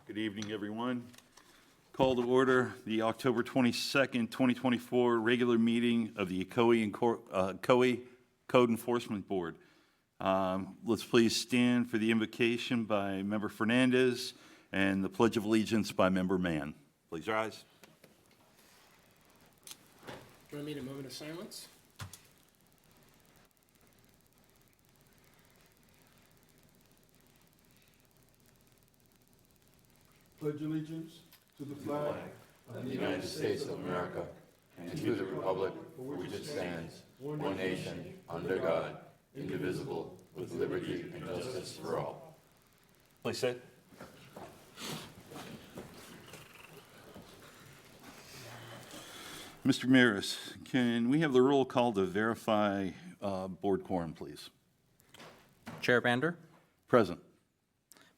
Good evening, everyone. Call to order the October 22nd, 2024 regular meeting of the Ocoee Code Enforcement Board. Let's please stand for the invocation by Member Fernandez and the Pledge of Allegiance by Member Mann. Please rise. Join me in a moment of silence. Pledge allegiance to the flag of the United States of America and to the republic for which it stands, one nation, under God, indivisible, with liberty and justice for all. Please sit. Mr. Maris, can we have the roll call to verify board quorum, please? Chair Vander, Present.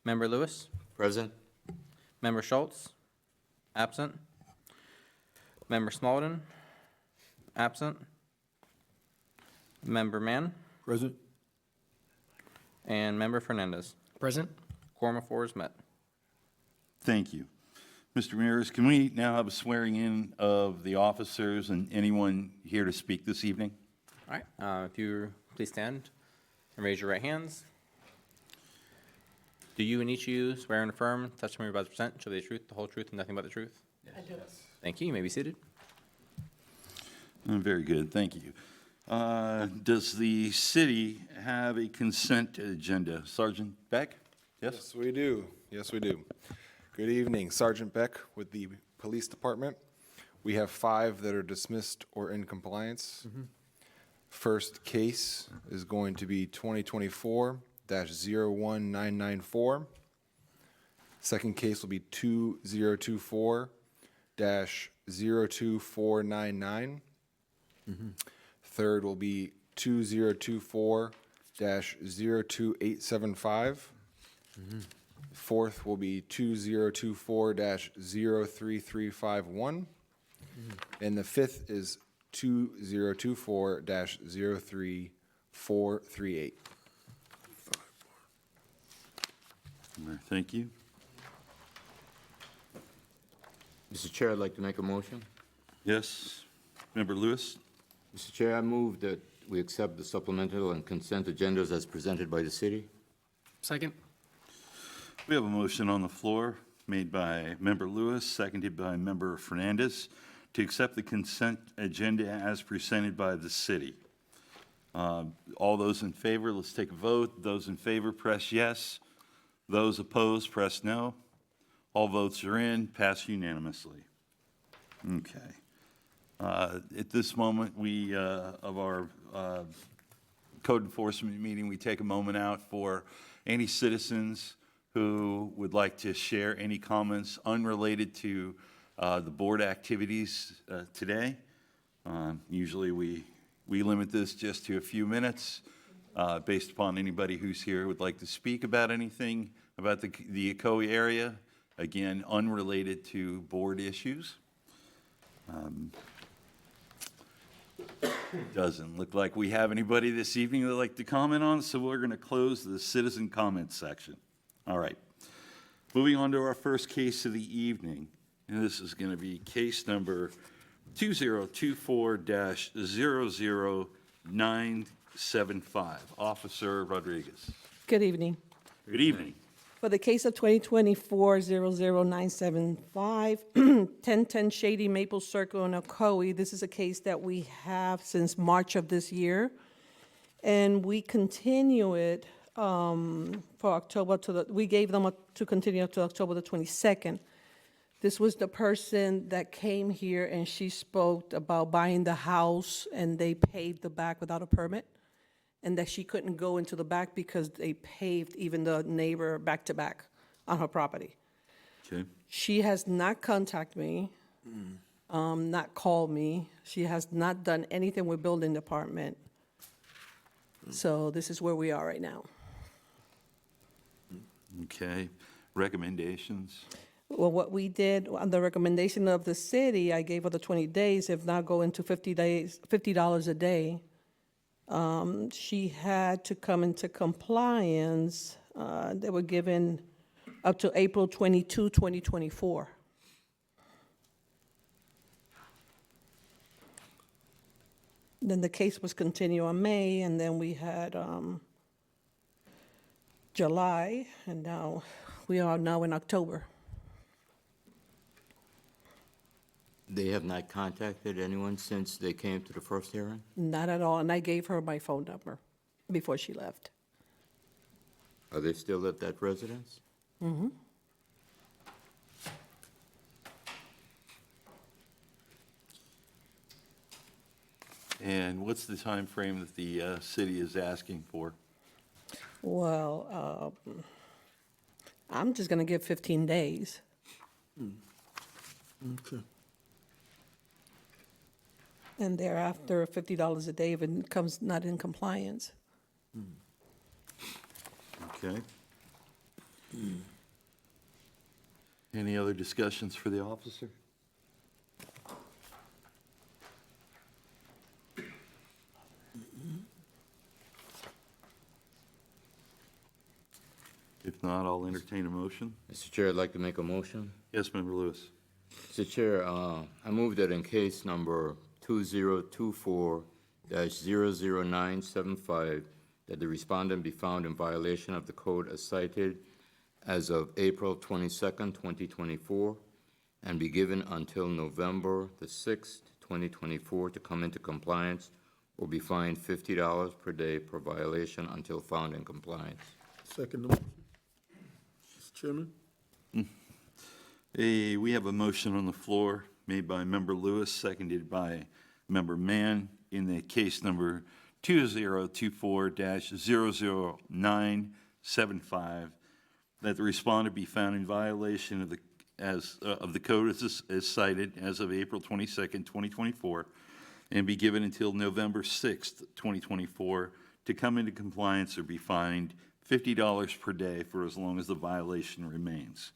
Member Lewis, Present. Member Schultz, absent. Member Smaldon, absent. Member Mann, present. and Member Fernandez. Present. Quorum of four is met. Thank you. Mr. Maris, can we now have a swearing in of the officers and anyone here to speak this evening? All right, if you please stand and raise your right hands. Do you and each of you swear and affirm testimony you're about to present shall be the truth, the whole truth, and nothing but the truth? I do. Thank you. You may be seated. Very good, thank you. Does the city have a consent agenda? Sergeant Beck? Yes? Yes, we do. Yes, we do. Good evening, Sergeant Beck with the Police Department. We have 5 that are dismissed or in compliance. First case is going to be 2024-01994. Second case will be 2024-02499. Third will be 2024-02875. Fourth will be 2024-03351. And the fifth is 2024-03438. Thank you. Mr. Chair, I'd like to make a motion. Yes, Member Lewis? Mr. Chair, I move that we accept the supplemental and consent agendas as presented by the city. Second. We have a motion on the floor made by Member Lewis, seconded by Member Fernandez, to accept the consent agenda as presented by the city. All those in favor, let's take a vote. Those in favor, press yes. Those opposed, press no. All votes are in, pass unanimously. Okay. At this moment, we, of our code enforcement meeting, we take a moment out for any citizens who would like to share any comments unrelated to the board activities today. Usually we limit this just to a few minutes based upon anybody who's here would like to speak about anything about the Ocoee area, again, unrelated to board issues. Doesn't look like we have anybody this evening that would like to comment on, so we're going to close the citizen comment section. All right. Moving on to our first case of the evening. And this is going to be case number 2024-00975. Officer Rodriguez. Good evening. Good evening. For the case of 2024-00975, 1010 Shady Maple Circle in Ocoee, this is a case that we have since March of this year. And we continue it for October we gave them to continue up to October the 22nd. This was the person that came here and she spoke about buying the house and they paved the back without a permit, and that she couldn't go into the back because they paved even the neighbor back to back on her property. Okay. She has not contacted me, not called me. She has not done anything with building department. So this is where we are right now. Okay. Recommendations? Well, what we did, on the recommendation of the city, I gave her the 20 days, if not go into 50 days, $50 a day. She had to come into compliance. They were given up to April 22, 2024. Then the case was continued on May, and then we had July, and now we are now in October. They have not contacted anyone since they came to the first hearing? Not at all, and I gave her my phone number before she left. Are they still at that residence? Mm-hmm. And what's the time frame that the city is asking for? Well, I'm just gonna give 15 days. Okay. And thereafter, $50 a day if it comes not in compliance. Okay. Any other discussions for the officer? If not, I'll entertain a motion. Mr. Chair, I'd like to make a motion. Yes, Member Lewis. Mr. Chair, I move that in case number 2024-00975, that the respondent be found in violation of the code as cited as of April 22nd, 2024, and be given until November the 6th, 2024, to come into compliance or be fined $50 per day per violation until found in compliance. Second the motion. Mr. Chairman? We have a motion on the floor made by Member Lewis, seconded by Member Mann in the case number 2024-00975, that the respondent be found in violation of the code as cited as of April 22nd, 2024, and be given until November 6th, 2024, to come into compliance or be fined $50 per day for as long as the violation remains.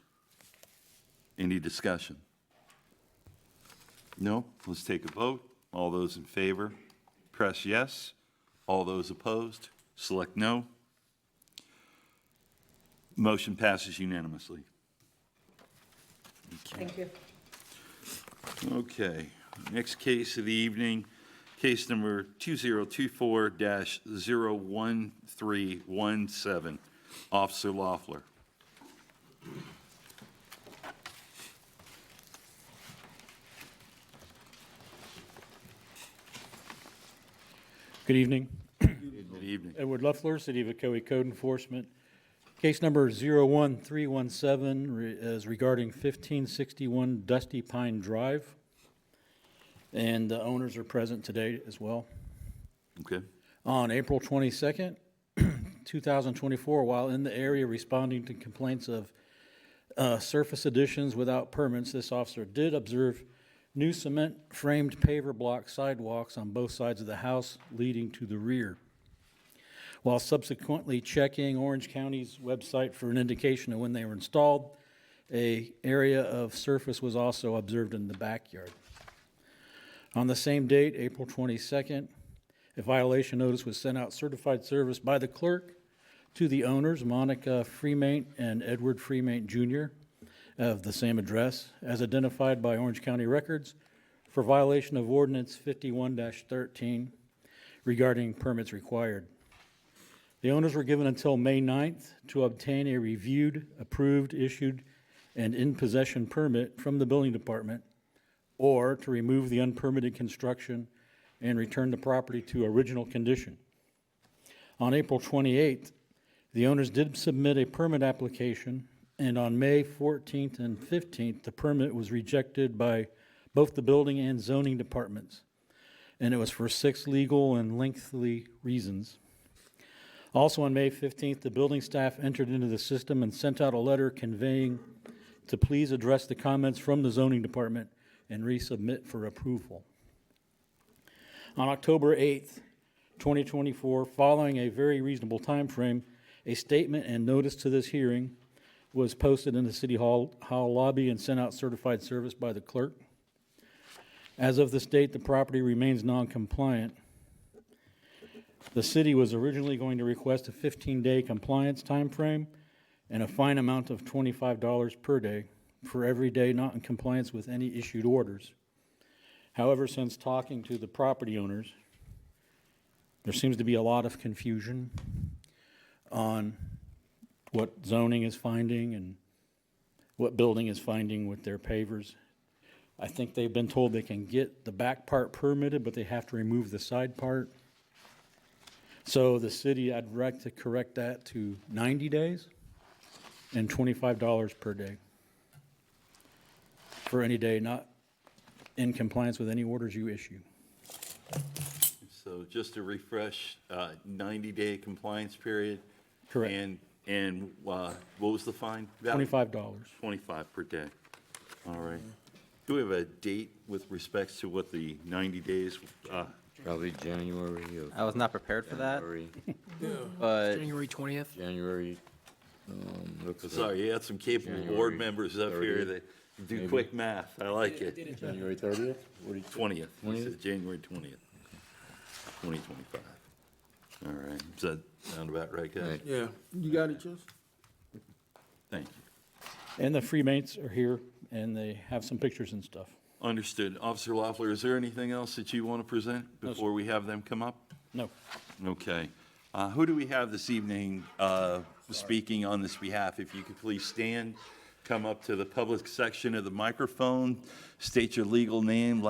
Any discussion? No? Let's take a vote. All those in favor, press yes. All those opposed, select no. Motion passes unanimously. Thank you. Okay, next case of the evening, case number 2024-01317, Officer Loeffler. Good evening. Good evening. Edward Loeffler, City of Ocoee Code Enforcement. Case number 01317 is regarding 1561 Dusty Pine Drive. And the owners are present today as well. Okay, On April 22nd, 2024, while in the area responding to complaints of surface additions without permits, this officer did observe new cement framed paver block sidewalks on both sides of the house leading to the rear. While subsequently checking Orange County's website for an indication of when they were installed, an area of surface was also observed in the backyard. On the same date, April 22nd, a violation notice was sent out certified service by the clerk to the owners, Monica Freemaint and Edward Freemaint Jr., of the same address, as identified by Orange County Records for violation of Ordinance 51-13 regarding permits required. The owners were given until May 9th to obtain a reviewed, approved, issued, and in possession permit from the building department, or to remove the unpermitted construction and return the property to original condition. On April 28th, the owners did submit a permit application, and on May 14th and 15th, the permit was rejected by both the building and zoning departments, and it was for 6 legal and lengthy reasons. Also on May 15th, the building staff entered into the system and sent out a letter conveying to please address the comments from the zoning department and resubmit for approval. On October 8th, 2024, following a very reasonable time frame, a statement and notice to this hearing was posted in the City Hall lobby and sent out certified service by the clerk. As of this date, the property remains non-compliant. The city was originally going to request a 15-day compliance time frame, and a fine amount of $25 per day for every day not in compliance with any issued orders. However, since talking to the property owners, there seems to be a lot of confusion on what zoning is finding and what building is finding with their pavers. I think they've been told they can get the back part permitted, but they have to remove the side part. So the city, I'd like to correct that to 90 days and $25 per day for any day not in compliance with any orders you issue. So just to refresh, 90-day compliance period? Correct. And what was the fine? $25. 25 per day. All right. Do we have a date with respects to what the 90 days? Probably January of. I was not prepared for that, January, but January 20th. January, looks like Sorry, you had some capable board January members up here 30th, that do maybe. quick math. I like it. January 30th? 20th. He said January 20th, 2025. All right. Does that sound about right, guys? Right. Yeah, you got it, Jess? Thank you. And the free mates are here, and they have some pictures and stuff. Understood. Officer Loeffler, is there anything else that you want to present before we have them come up? No. Okay. Who do we have this evening speaking on this behalf? If you could please stand, come up to the public section of the microphone, state your legal name.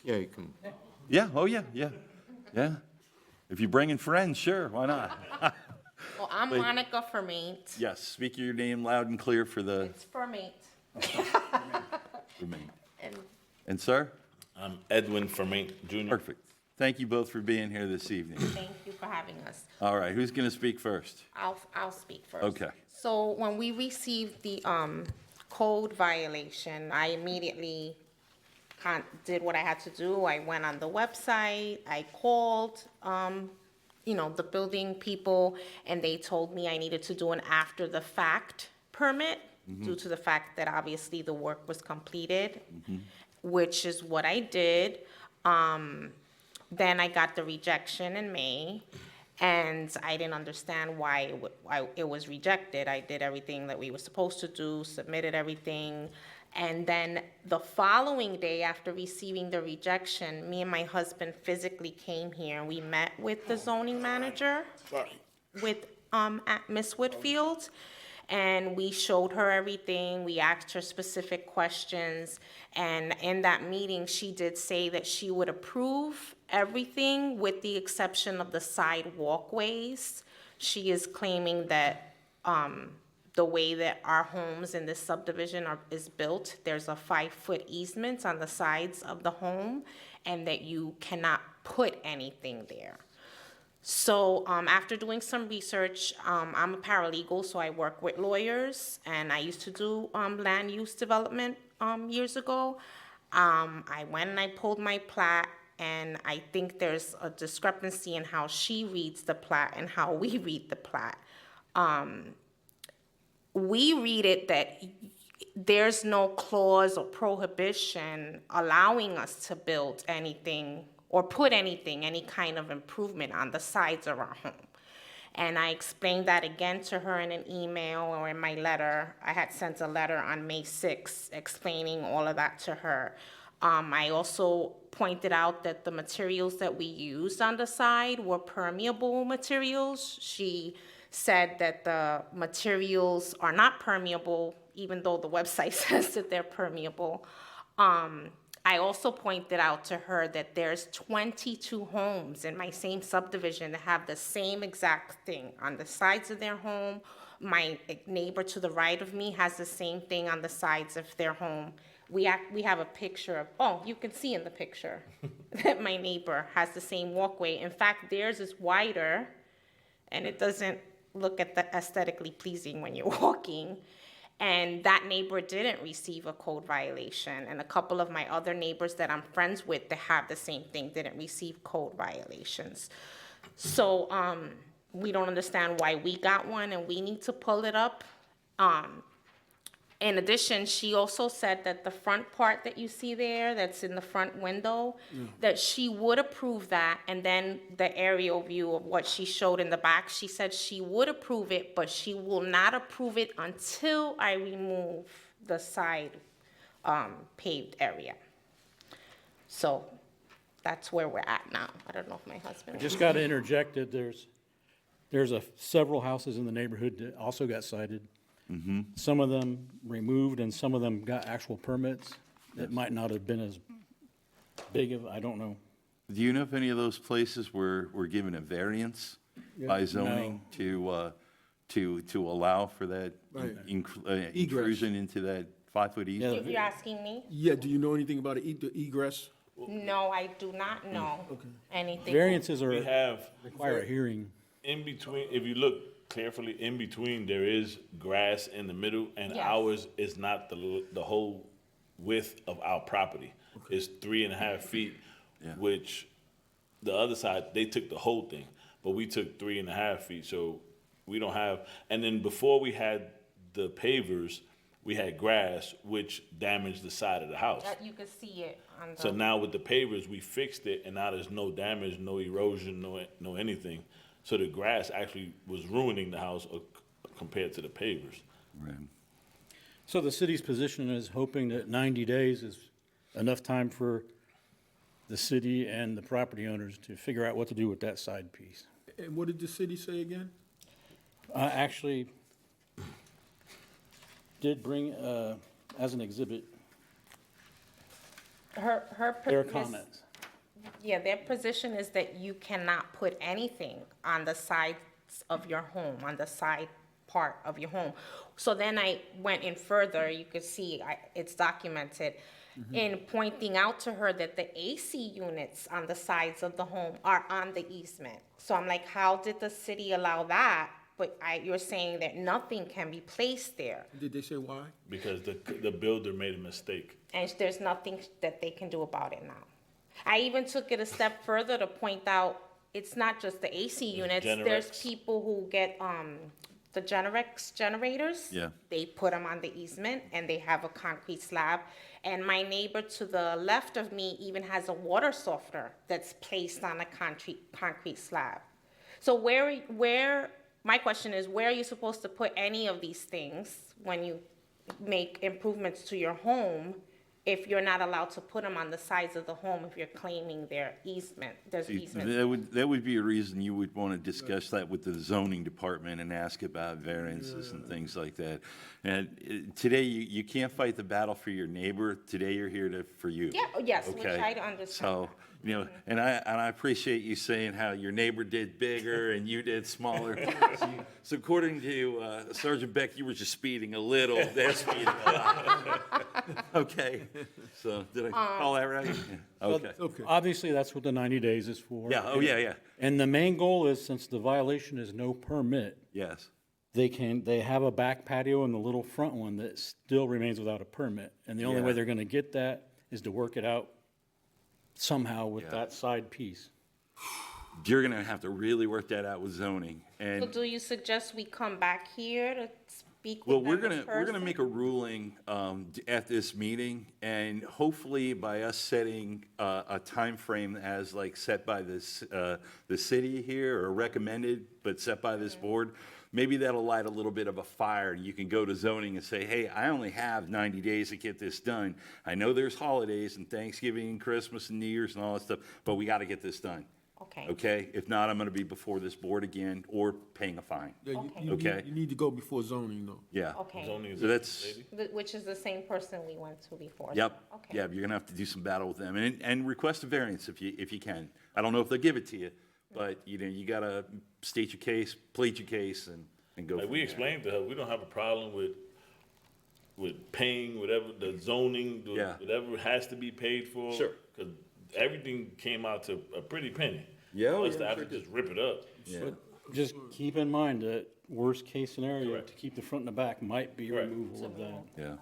Yeah, you can, Yeah, oh yeah, yeah, yeah. If you're bringing friends, sure, why not? Well, I'm Monica Fermate. Yes, speak your name loud and clear for the It's Fermate. remain. And And sir? I'm Edwin Fermate Jr. Perfect. Thank you both for being here this evening. thank you for having us. All right, who's going to speak first? I'll speak first. Okay. So when we received the code violation, I immediately did what I had to do. I went on the website, I called, the building people, and they told me I needed to do an after-the-fact permit due to the fact that obviously the work was completed, which is what I did. Then I got the rejection in May, and I didn't understand why it was rejected. I did everything that we were supposed to do, submitted everything. And then the following day after receiving the rejection, me and my husband physically came here and we met with the zoning manager at Miss Whitfield. And we showed her everything, we asked her specific questions, and in that meeting, she did say that she would approve everything with the exception of the side walkways. She is claiming that the way that our homes in this subdivision is built, there's a 5-foot easement on the sides of the home, and that you cannot put anything there. So after doing some research, I'm a paralegal, so I work with lawyers, and I used to do land use development years ago. I went and I pulled my plat, and I think there's a discrepancy in how she reads the plat and how we read the plat. We read it that there's no clause or prohibition allowing us to build anything or put anything, any kind of improvement on the sides of our home. And I explained that again to her in an email or in my letter. I had sent a letter on May 6th explaining all of that to her. I also pointed out that the materials that we used on the side were permeable materials. She said that the materials are not permeable, even though the website says that they're permeable. I also pointed out to her that there's 22 homes in my same subdivision that have the same exact thing on the sides of their home. My neighbor to the right of me has the same thing on the sides of their home. We have a picture of, you can see in the picture that my neighbor has the same walkway. In fact, theirs is wider, and it doesn't look aesthetically pleasing when you're walking. And that neighbor didn't receive a code violation. And a couple of my other neighbors that I'm friends with that have the same thing didn't receive code violations. So we don't understand why we got one and we need to pull it up. In addition, she also said that the front part that you see there, that's in the front window, that she would approve that, and then the aerial view of what she showed in the back, she said she would approve it, but she will not approve it until I remove the side paved area. So that's where we're at now. I don't know if my husband. Just got to interject that there's several houses in the neighborhood that also got cited. Some of them removed and some of them got actual permits that might not have been as big of, I don't know. Do you know if any of those places were given a variance by zoning to allow for that Right. intrusion into that 5-foot easement? If you're asking me? Yeah, do you know anything about the egress? No, I do not know anything. Variances We have, require a hearing. in between, if you look carefully, in between, there is grass in the middle, and Yes. ours is not the whole width of our property. It's 3.5 feet, which the other side, they took the whole thing, but we took 3.5 feet, so we don't have, and then before we had the pavers, we had grass, which damaged the side of the house. You can see it on the. So now with the pavers, we fixed it, and now there's no damage, no erosion, no anything. So the grass actually was ruining the house compared to the pavers. Right. So the city's position is hoping that 90 days is enough time for the city and the property owners to figure out what to do with that side piece. And what did the city say again? Actually did bring, as an exhibit, Her. their this- comments. Yeah, their position is that you cannot put anything on the sides of your home, on the side part of your home. So then I went in further, you could see, it's documented, in pointing out to her that the AC units on the sides of the home are on the easement. So I'm like, how did the city allow that? But you're saying that nothing can be placed there, Did they say why? Because the builder made a mistake. and there's nothing that they can do about it now. I even took it a step further to point out, it's not just the AC units. There's Generex. people who get, the Generex generators. Yeah. They put them on the easement and they have a concrete slab. And my neighbor to the left of me even has a water softener that's placed on a concrete slab. So my question is, where are you supposed to put any of these things when you make improvements to your home if you're not allowed to put them on the sides of the home if you're claiming their easement, there's easement? That would be a reason you would want to discuss that with the zoning department and ask about variances and things like that. And today, you can't fight the battle for your neighbor. Today, you're here for you. Yeah, yes, which Okay? I understand. So, and I appreciate you saying how your neighbor did bigger and you did smaller. So according to Sergeant Beck, you were just speeding a little, they're speeding a lot. Okay, so did I call that right? Yeah. Okay. Okay. Obviously, that's what the 90 days is for. Yeah, oh, yeah, And the main goal is, since the violation is no permit, yes. they have a back patio and the little front one that still remains without a permit. And the only way Yeah. they're gonna get that is to work it out somehow with that side piece. You're gonna have to really work that out with zoning. So And, do you suggest we come back here to speak well, with we're them in gonna person? make a ruling at this meeting, and hopefully by us setting a timeframe as like set by this, the city here, or recommended, but set by this board, maybe that'll light a little bit of a fire. You can go to zoning and say, hey, I only have 90 days to get this done. I know there's holidays and Thanksgiving and Christmas and New Year's and all that stuff, but we gotta get this done. Okay. Okay? If not, I'm gonna be before this board again or paying a fine. Yeah, Okay. Okay. You need to go before zoning, though. Yeah. Okay, Zoning is So that's, which is the same person we went to before. yep, Okay. yeah, you're gonna have to do some battle with them and request a variance if you can. I don't know if they'll give it to you, but you gotta state your case, plead your case and go Like from we there. explained to her, we don't have a problem with paying whatever, the zoning, Yeah. whatever has to be paid for. Sure. Because everything came out to a pretty penny. Yeah, oh, For us to yeah, have sure to just rip it up. Yeah. Just keep in mind that worst-case scenario, Correct. to keep the front and the back, might be Correct. removal of that. Yeah.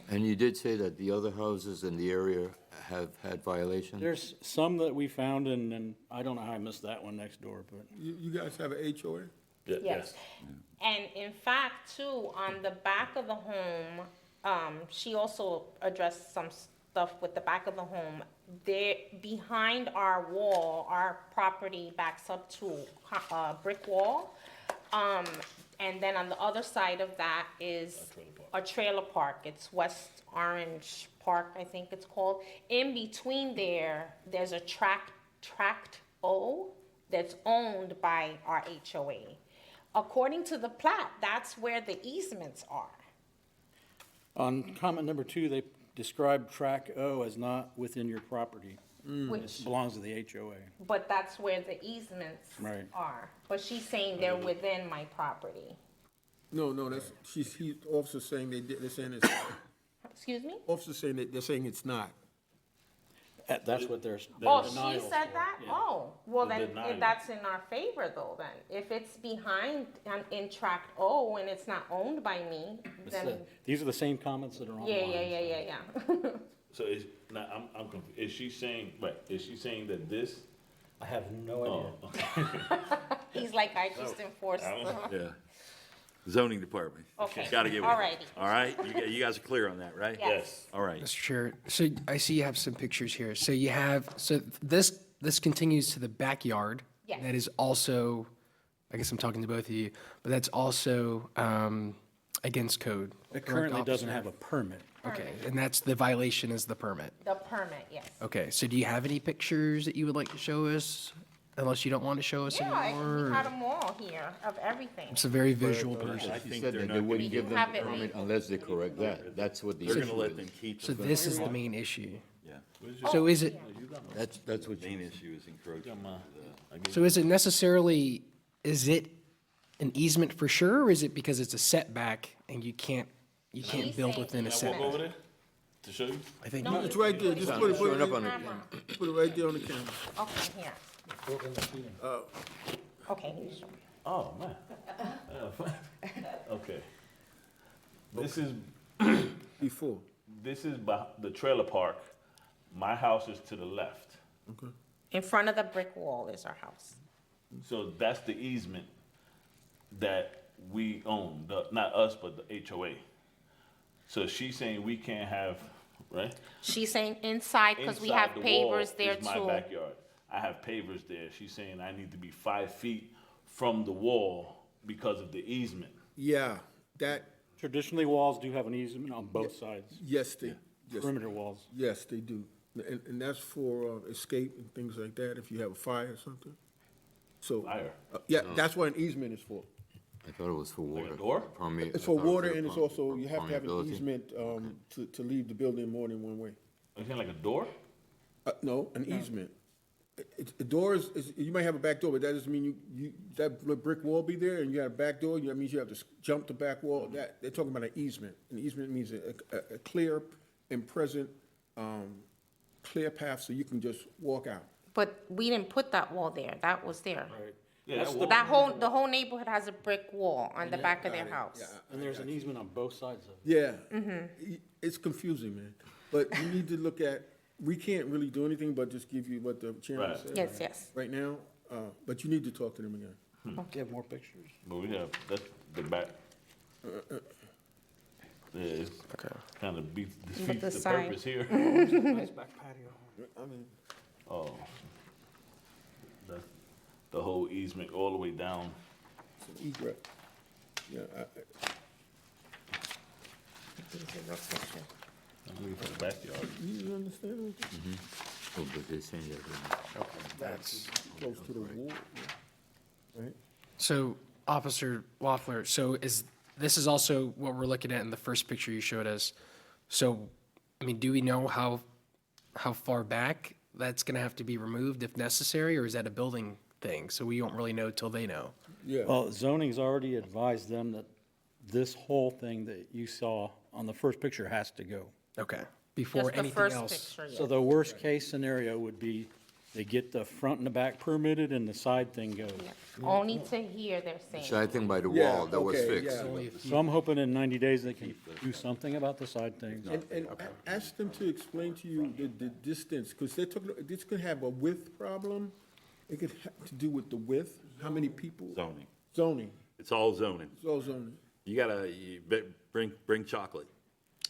And you did say that the other houses in the area have had violations? There's some that we found, and I don't know how I missed that one next door, but You guys have an HOA? Yes. And in fact, too, on the back of the home, she also addressed some stuff with the back of the home. There, behind our wall, our property backs up to a brick wall. And then on the other side of that is a trailer park. It's West Orange Park, I think it's called. In between there, there's a tract O that's owned by our HOA. According to the plat, that's where the easements are. On comment number 2, they describe track O as not within your property. Which, It belongs to the HOA. but that's where the easements Right. are. But she's saying they're within my property. No, that's, officer's saying they're saying it's, Excuse me? officer's saying they're saying it's not. That's what they're. Oh, denial she said for, that? yeah. Oh, well The then, denial. that's in our favor though then. If it's behind, in tract O and it's not owned by me, It's then, These are the same comments that are online. yeah. So is, now, I'm confused. Is she saying, is she saying that this? I have no Oh, idea. He's like, I just enforced I don't the. Yeah. Zoning department. Okay. Gotta get with it. Alrighty. All right? You guys are clear on that, right? Yes. All right. Mr. Chair, so I see you have some pictures here. So you have, so this continues to the backyard. Yes. That is also, I guess I'm talking to both of you, but that's also against code. It correct, currently doesn't officer? have a permit. Okay, and that's the violation is the permit. The permit, yes. Okay, so do you have any pictures that you would like to show us? Unless you don't want to show us Yeah, anymore? we had them all here of everything. It's a very visual person. I She think said they're that they not wouldn't You give them have the it permit labeled. unless they correct that. That's what the They're issue gonna let them is. keep So the this is the main issue. Yeah. So is it, That's what Main you, issue is encroaching. so is it necessarily, is it an easement for sure, or is it because it's a setback and you can't She's build saying within a Can I walk over setback? there to show you? I think, No, It's right there, just put it, showing up on it, the, put it right there on the camera. Okay, here. Okay, here's- Oh, man. Okay. This is Before, the trailer park. My house is to the left. okay. in front of the brick wall is our house. So that's the easement that we own, not us, but the HOA. So she's saying we can't have, right? She's saying inside, because we have Inside the wall pavers there is my too. backyard. I have pavers there. She's saying I need to be 5 feet from the wall because of the easement. Yeah, that, Traditionally, walls do have an easement on both sides, yes, yes, perimeter walls. yes, they do. And that's for escape and things like that, if you have a fire or something. So, Fire? yeah, that's what an easement is for. I thought it was for water. a door? It's for water and it's also, you have to have an permeability. easement, to leave the building more than one way. Anything like a door? No, an easement. A door is, you might have a back door, but that doesn't mean that brick wall be there and you got a back door, that means you have to jump the back wall. They're talking about an easement. An easement means a clear and present, clear path so you can just walk out. But we didn't put that wall there, that was there. Yeah, The whole neighborhood has a brick wall on the back of their house. And there's an easement on both sides of it. Yeah. It's confusing, man. But you need to look at, we can't really do anything but just give you what the chairman Right. said. Yes. Right now, but you need to talk to them again. Do you have more pictures? But we have, that's the back. Yeah, it's kind of defeats the side. purpose here. Nice back patio. I mean, Oh. That's the whole easement all the way down. it's an egret. Yeah, I'm looking for the backyard. you understand what I'm Oh, but they're saying that. that's, close to the wall, yeah. Right? so Officer Waffler, so this is also what we're looking at in the first picture you showed us. So, I mean, do we know how far back that's gonna have to be removed if necessary, or is that a building thing? So we don't really know till they know. Yeah. Well, zoning's already advised them that this whole thing that you saw on the first picture has to go. Okay, before Just the anything first else. picture, So yes. the worst-case scenario would be they get the front and the back permitted and the side thing goes. Only to here, they're saying. Side thing by the Yeah, wall, that was okay, fixed. yeah. So I'm hoping in 90 days they can do something about the side things. And ask them to explain to you the distance, because they're talking, this could have a width problem. It could have to do with the width, how many people. Zoning. Zoning, It's all zoning. it's all zoning. Bring chocolate.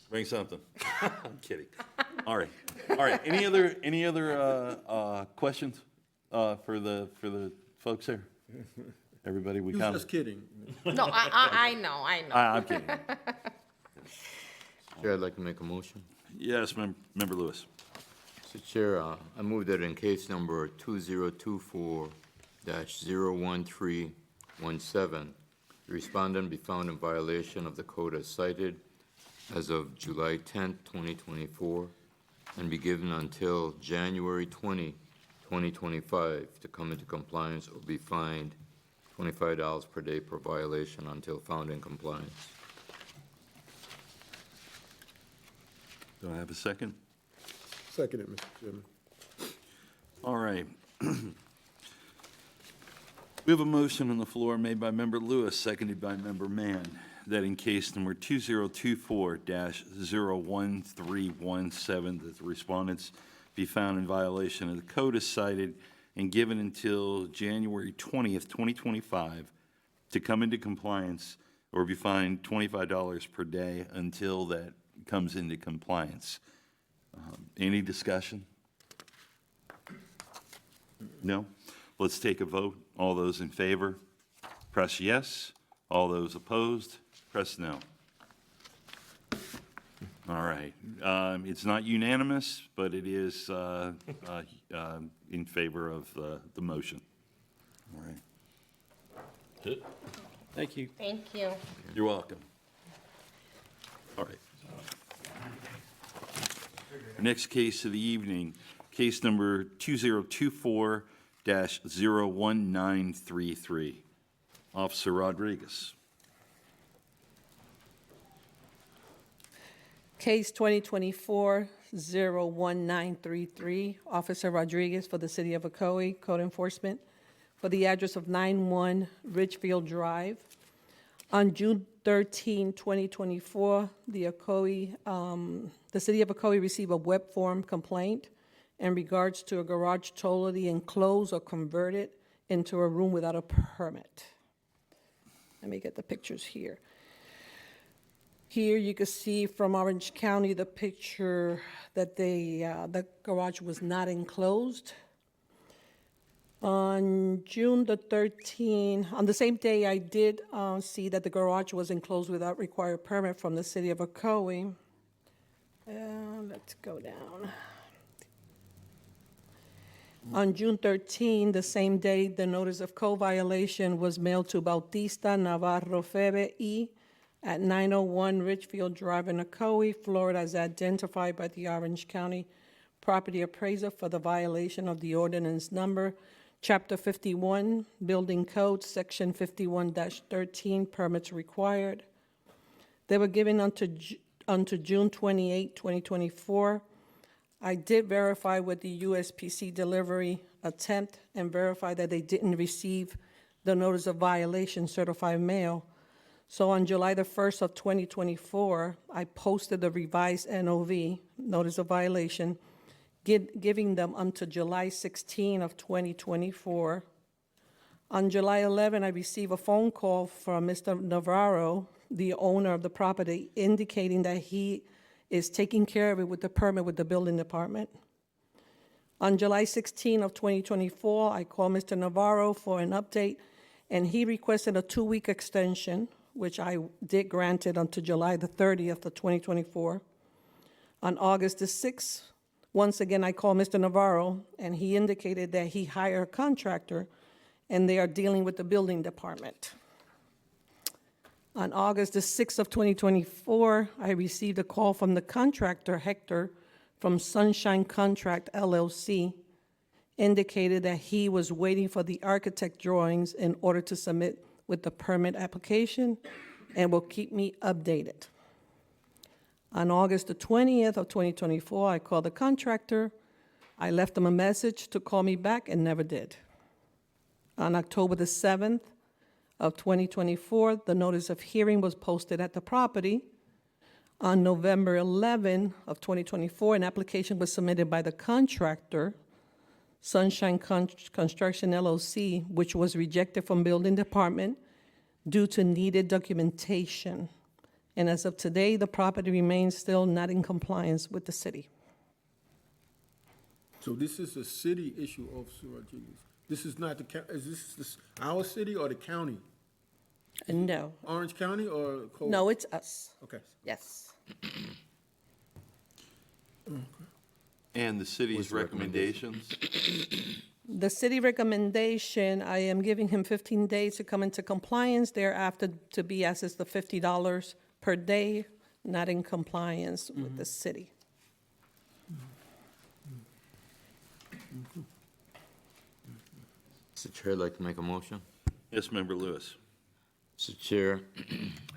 Bring something. I'm kidding. All right. Any other questions for the folks there? Everybody, we He was kind just of, kidding. No, I know. I'm kidding. Chair, I'd like to make a motion. Yes, Member Lewis. Mr. Chair, I move that in case number 2024-01317, the respondent be found in violation of the code as cited as of July 10th, 2024, and be given until January 20, 2025 to come into compliance or be fined $25 per day per violation until found in compliance. Do I have a second? Second it, Mr. Chairman. All right. We have a motion on the floor made by Member Lewis, seconded by Member Mann, that in case number 2024-01317, that the respondents be found in violation of the code as cited and given until January 20th, 2025 to come into compliance or be fined $25 per day until that comes into compliance. Any discussion? No? Let's take a vote. All those in favor, press yes. All those opposed, press no. All right. It's not unanimous, but it is in favor of the motion. All right. Thank you. Thank you. You're welcome. All right. Next case of the evening, case number 2024-01933. Officer Rodriguez. Case 2024-01933, Officer Rodriguez for the City of Ocoee, Code Enforcement, for the address of 91 Ridgefield Drive. On June 13, 2024, the City of Ocoee received a web form complaint in regards to a garage totally enclosed or converted into a room without a permit. Let me get the pictures here. Here you can see from Orange County the picture that the garage was not enclosed. On June the 13th, on the same day, I did see that the garage was enclosed without required permit from the City of Ocoee. Let's go down. On June 13, the same day, the notice of code violation was mailed to Bautista Navarro Febe E. at 901 Ridgefield Drive in Ocoee, Florida, as identified by the Orange County property appraiser for the violation of the ordinance number, Chapter 51, Building Code, Section 51-13, permits required. They were given unto June 28, 2024. I did verify with the USPC delivery attempt and verify that they didn't receive the notice of violation certified mail. So on July the 1st of 2024, I posted the revised NOV, notice of violation, giving them until July 16 of 2024. On July 11, I received a phone call from Mr. Navarro, the owner of the property, indicating that he is taking care of it with the permit with the building department. On July 16 of 2024, I called Mr. Navarro for an update, and he requested a 2-week extension, which I did grant it until July the 30th of 2024. On August the 6th, once again, I called Mr. Navarro, and he indicated that he hired a contractor, and they are dealing with the building department. On August the 6th of 2024, I received a call from the contractor, Hector, from Sunshine Contract LLC, indicated that he was waiting for the architect drawings in order to submit with the permit application and will keep me updated. On August the 20th of 2024, I called the contractor. I left him a message to call me back and never did. On October the 7th of 2024, the notice of hearing was posted at the property. On November 11 of 2024, an application was submitted by the contractor, Sunshine Construction LLC, which was rejected from building department due to needed documentation. And as of today, the property remains still not in compliance with the city. So this is a city issue, Officer Rodriguez. This is not the, is this our city or the county? No, Orange County or Cole? no, it's us, Okay. yes. And the city's What's the recommendation? recommendations? The city recommendation, I am giving him 15 days to come into compliance, thereafter to be assessed the $50 per day, not in compliance with the city. Mr. Chair, I'd like to make a motion. Yes, Member Lewis. Mr. Chair,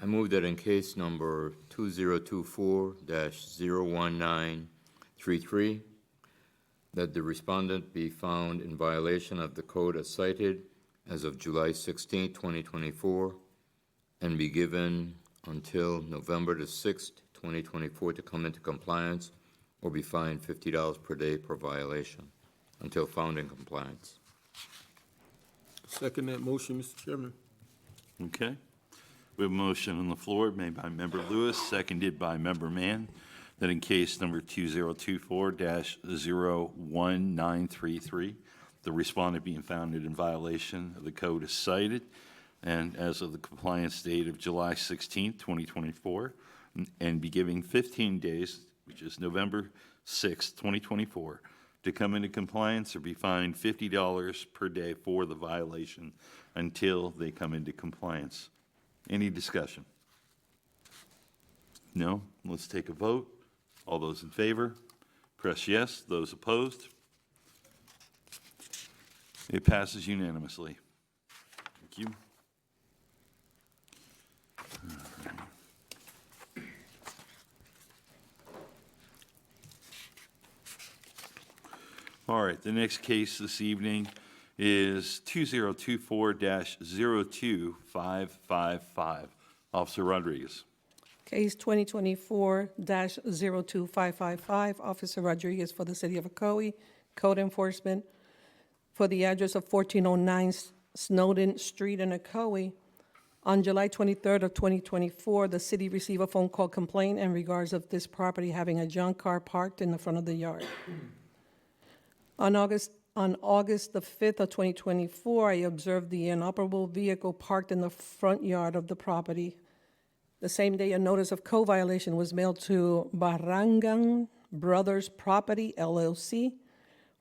I move that in case number 2024-01933, that the respondent be found in violation of the code as cited as of July 16, 2024, and be given until November the 6th, 2024, to come into compliance or be fined $50 per day per violation until found in compliance. Second that motion, Mr. Chairman. Okay. We have a motion on the floor made by Member Lewis, seconded by Member Mann, that in case number 2024-01933, the respondent being found in violation of the code is cited, and as of the compliance date of July 16th, 2024, and be giving 15 days, which is November 6th, 2024, to come into compliance or be fined $50 per day for the violation until they come into compliance. Any discussion? No? Let's take a vote. All those in favor, press yes. Those opposed? It passes unanimously. Thank you. All right, the next case this evening is 2024-02555. Officer Rodriguez. Case 2024-02555, Officer Rodriguez for the City of Ocoee, Code Enforcement, for the address of 1409 Snowden Street in Ocoee. On July 23rd of 2024, the city received a phone call complaint in regards of this property having a junk car parked in the front of the yard. On August the 5th of 2024, I observed the inoperable vehicle parked in the front yard of the property. The same day, a notice of code violation was mailed to Barangan Brothers Property, LLC,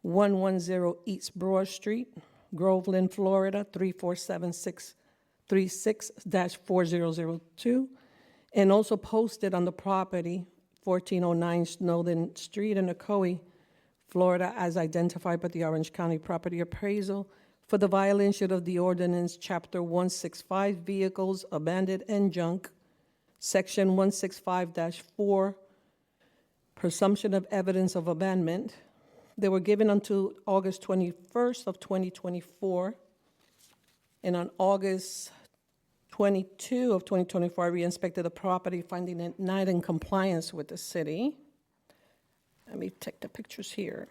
110 East Broad Street, Groveland, Florida, 34736-4002, and also posted on the property, 1409 Snowden Street in Ocoee, Florida, as identified by the Orange County Property Appraisal for the violation of the ordinance, Chapter 165, Vehicles, Abandoned and Junk, Section 165-4, Presumption of Evidence of Abandonment. They were given until August 21st of 2024. And on August 22 of 2024, I re-inspected the property, finding it not in compliance with the city. Let me take the pictures here.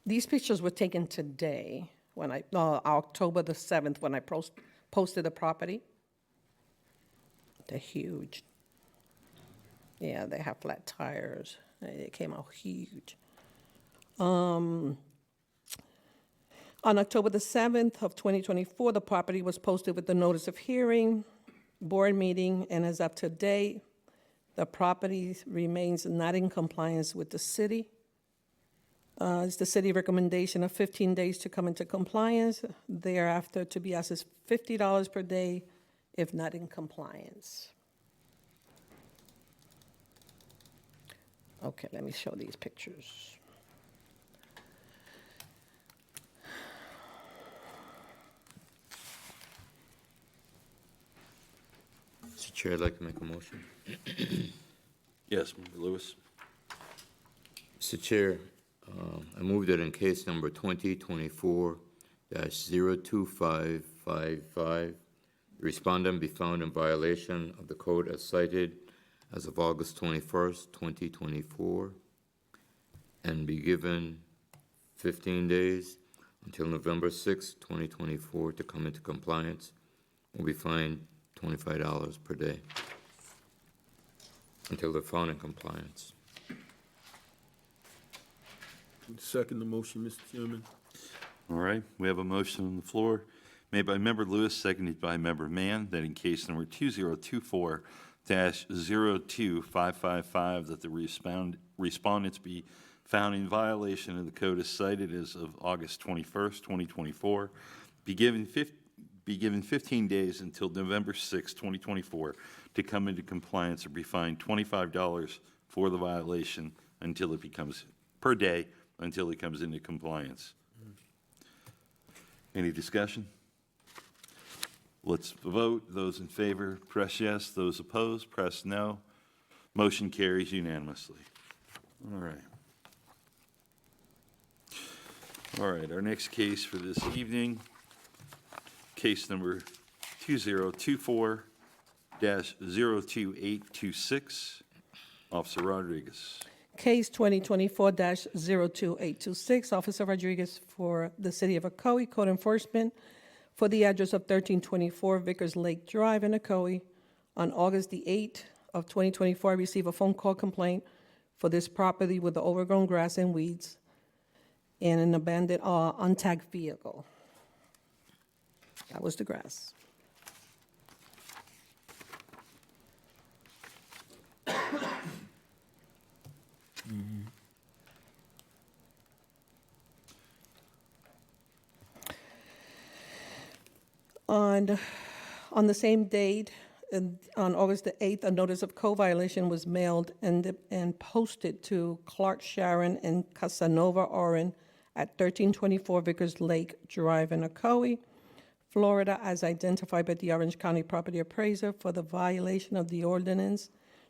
These pictures were taken today, when October the 7th, when I posted the property. They're huge. Yeah, they have flat tires. They came out huge. On October the 7th of 2024, the property was posted with the notice of hearing, board meeting, and as of today, the property remains not in compliance with the city. It's the city recommendation of 15 days to come into compliance, thereafter to be assessed $50 per day if not in compliance. Okay, let me show these pictures. Mr. Chair, I'd like to make a motion. Yes, Member Lewis. Mr. Chair, I move that in case number 2024-02555, the respondent be found in violation of the code as cited as of August 21st, 2024, and be given 15 days until November 6, 2024, to come into compliance, will be fined $25 per day until they're found in compliance. Second the motion, Mr. Chairman. All right, we have a motion on the floor made by Member Lewis, seconded by Member Mann, that in case number 2024-02555, that the respondents be found in violation of the code as cited as of August 21st, 2024, be given 15 days until November 6, 2024, to come into compliance or be fined $25 for the violation until it becomes, per day, until it comes into compliance. Any discussion? Let's vote. Those in favor, press yes. Those opposed, press no. Motion carries unanimously. All right. All right, our next case for this evening, case number 2024-02826, Officer Rodriguez. Case 2024-02826, Officer Rodriguez for the City of Ocoee, Code Enforcement, for the address of 1324 Vickers Lake Drive in Ocoee. On August the 8th of 2024, I received a phone call complaint for this property with the overgrown grass and weeds and an abandoned, untagged vehicle. That was the grass. On the same date, on August the 8th, a notice of code violation was mailed and posted to Clark Sharon and Casanova Oren at 1324 Vickers Lake Drive in Ocoee, Florida, as identified by the Orange County Property Appraiser for the violation of the ordinance,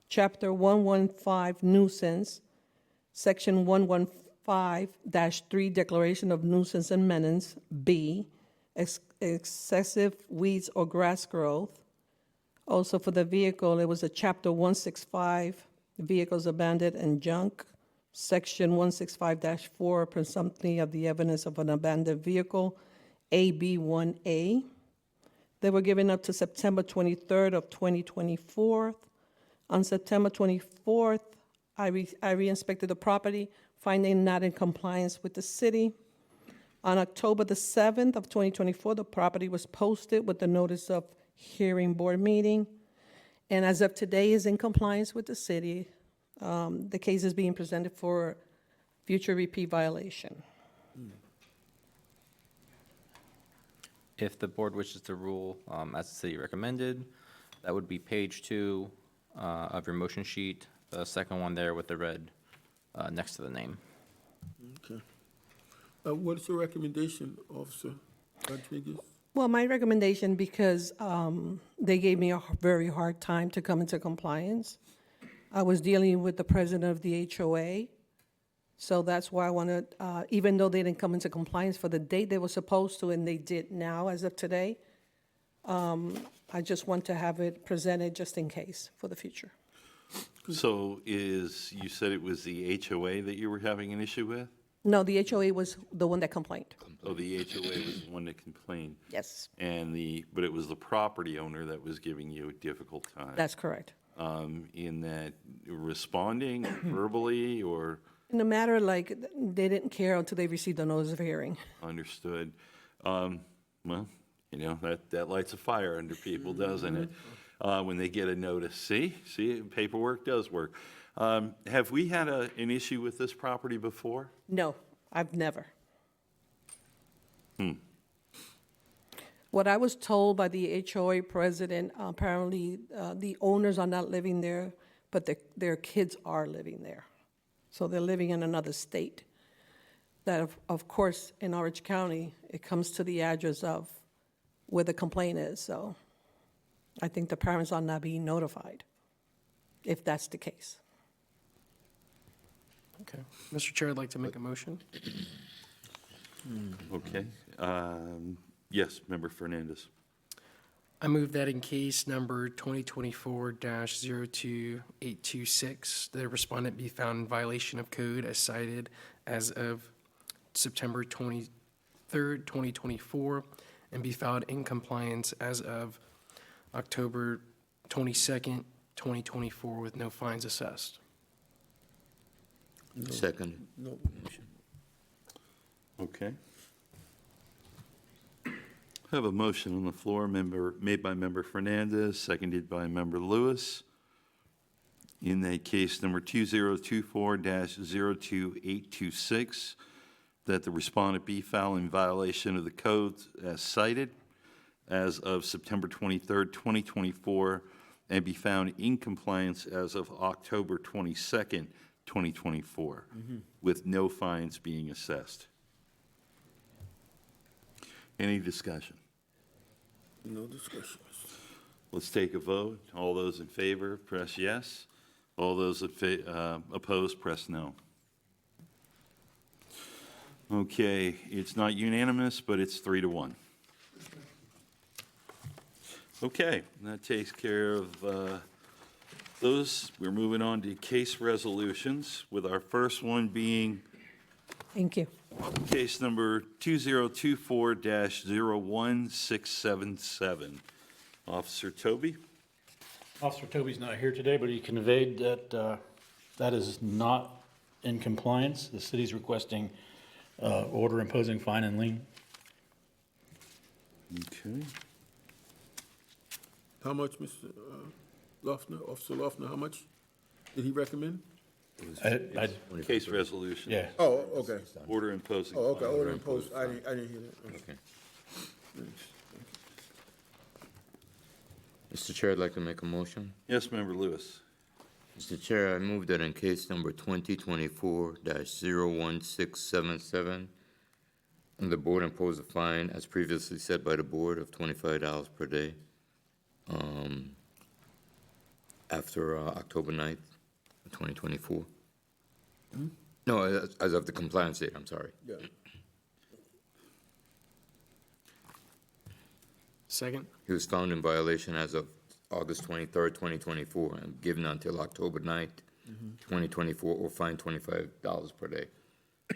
Chapter 115 nuisance, Section 115-3, Declaration of Nuisance and Menace, B, excessive weeds or grass growth. Also for the vehicle, it was a Chapter 165, vehicles abandoned and junk, Section 165-4, presumption of the evidence of an abandoned vehicle, AB1A. They were given up to September 23rd of 2024. On September 24th, I re-inspected the property, finding not in compliance with the city. On October the 7th of 2024, the property was posted with the notice of hearing board meeting. And as of today, is in compliance with the city. The case is being presented for future repeat violation. If the board wishes to rule as the city recommended, that would be page 2 of your motion sheet, the second one there with the red next to the name. Okay. What is your recommendation, Officer Rodriguez? Well, my recommendation, because they gave me a very hard time to come into compliance. I was dealing with the president of the HOA, so that's why I wanted, even though they didn't come into compliance for the date they were supposed to, and they did now as of today, I just want to have it presented just in case for the future. So you said it was the HOA that you were having an issue with? No, the HOA was the one that complained. Oh, the HOA was the one that complained, Yes, but it was the property owner that was giving you a difficult time? that's correct. In that responding verbally or In the matter, like, they didn't care until they received the notice of hearing. understood? Well, that lights a fire under people, doesn't it? When they get a notice. See, paperwork does work. Have we had an issue with this property before? No, I've never. What I was told by the HOA president, apparently the owners are not living there, but their kids are living there. So they're living in another state. That, of course, in Orange County, it comes to the address of where the complaint is. So I think the parents are not being notified, if that's the case. Okay. Mr. Chair, I'd like to make a motion. Okay. Yes, Member Fernandez. I move that in case number 2024-02826, the respondent be found in violation of code as cited as of September 23rd, 2024, and be filed in compliance as of October 22nd, 2024, with no fines assessed. Second. No, Okay. I have a motion on the floor, made by Member Fernandez, seconded by Member Lewis. In that case number 2024-02826, that the respondent be found in violation of the code as cited as of September 23rd, 2024, and be found in compliance as of October 22nd, 2024, with no fines being assessed. Any discussion? no discussions. Let's take a vote. All those in favor, press yes. All those opposed, press no. Okay, it's not unanimous, but it's 3-1. Okay, that takes care of those. We're moving on to case resolutions, with our first one being Thank you. case number 2024-01677. Officer Toby? Officer Toby's not here today, but he conveyed that that is not in compliance. The city's requesting order imposing fine and lien. Okay. How much, Mr. Loeffner, Officer Loeffner, how much did he recommend? Case resolution. Yeah. Oh, okay. Order imposing. Oh, okay, order imposed, I didn't hear that. Okay. Mr. Chair, I'd like to make a motion. Yes, Member Lewis. Mr. Chair, I move that in case number 2024-01677, the board impose a fine, as previously set by the board, of $25 per day after October 9th, 2024. No, as of the compliance date, I'm sorry. Yeah. Second? He was found in violation as of August 23rd, 2024, and given until October 9th, 2024, or fined $25 per day.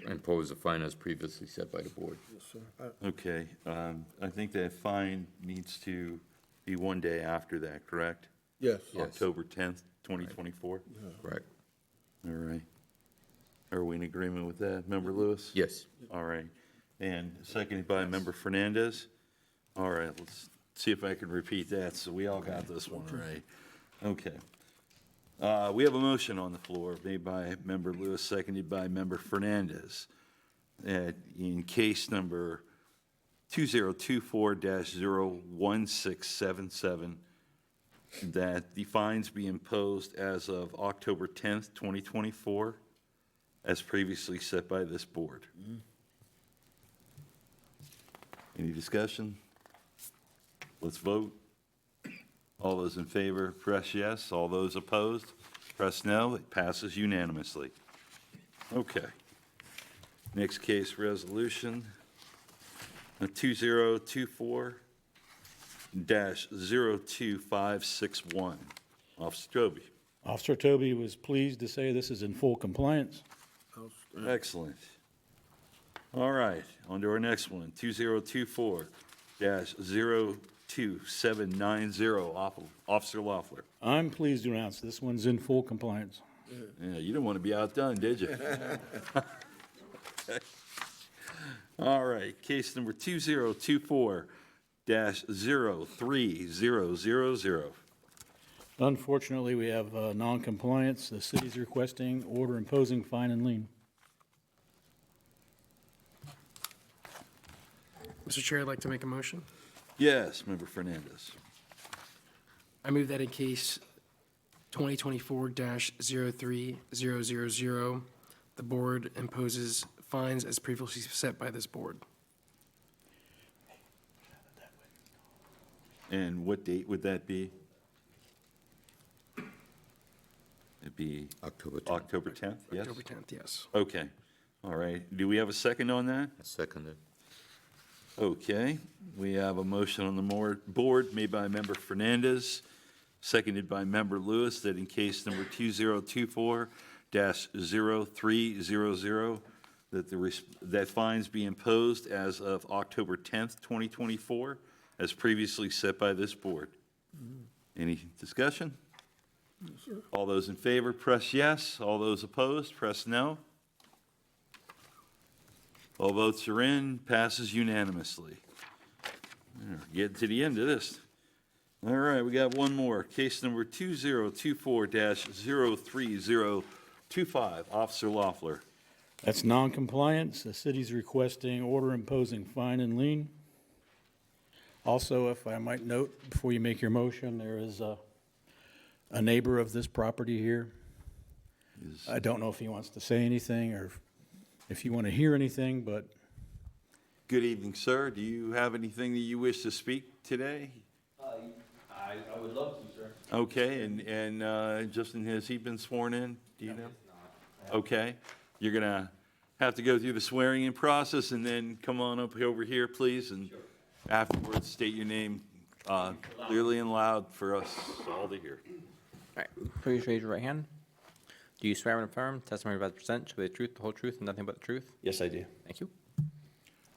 Impose a fine as previously set by the board. Yes, sir. Okay, I think that fine needs to be one day after that, correct? Yes. Yes. October 10th, 2024? Correct. All right. Are we in agreement with that, Member Lewis? Yes. All right. And seconded by Member Fernandez? All right, let's see if I can repeat that, so we all got this one right. Okay. We have a motion on the floor made by Member Lewis, seconded by Member Fernandez. In case number 2024-01677, that the fines be imposed as of October 10th, 2024, as previously set by this board. Any discussion? Let's vote. All those in favor, press yes. All those opposed, press no. It passes unanimously. Okay. Next case resolution, 2024-02561. Officer Toby. Officer Toby was pleased to say this is in full compliance. Excellent. All right, on to our next one, 2024-02790. Officer Loeffler. I'm pleased to announce this one's in full compliance. Yeah, you didn't want to be outdone, did you? All right, case number 2024-03000. Unfortunately, we have non-compliance. The city's requesting order imposing fine and lien. Mr. Chair, I'd like to make a motion. Yes, Member Fernandez. I move that in case 2024-03000, the board imposes fines as previously set by this board. And what date would that be? It'd be October 10th. October 10th, yes? October 10th, yes. Okay, all right. Do we have a second on that? Seconded. Okay, we have a motion on the board made by Member Fernandez, seconded by Member Lewis, that in case number 2024-0300, that fines be imposed as of October 10th, 2024, as previously set by this board. Any discussion? All those in favor, press yes. All those opposed, press no. All votes are in, passes unanimously. We're getting to the end of this. All right, we got one more. Case number 2024-03025, Officer Loeffler. That's noncompliance. The city's requesting order imposing fine and lien. Also, if I might note, before you make your motion, there is a neighbor of this property here. I don't know if he wants to say anything or if you want to hear anything, but Good evening, sir. Do you have anything that you wish to speak today? I would love to, sir. Okay, and Justin, has he been sworn in? Do you know? Okay, you're gonna have to go through the swearing-in process and then come on up over here, please, and afterwards state your name clearly and loud for us all to hear. All right, please raise your right hand. Do you swear and affirm testimony you're about to present shall be the truth, the whole truth, and nothing but the truth? Yes, I do. Thank you.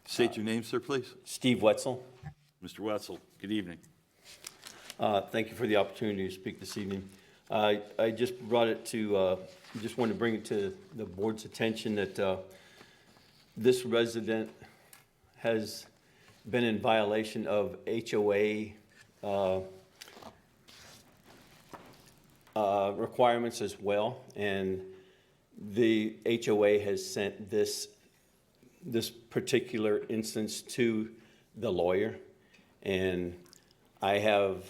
State your name, sir, please. Steve Wetzel. Mr. Wetzel, good evening. Thank you for the opportunity to speak this evening. I just brought it to, just wanted to bring it to the board's attention that this resident has been in violation of HOA requirements as well. And the HOA has sent this particular instance to the lawyer. And I have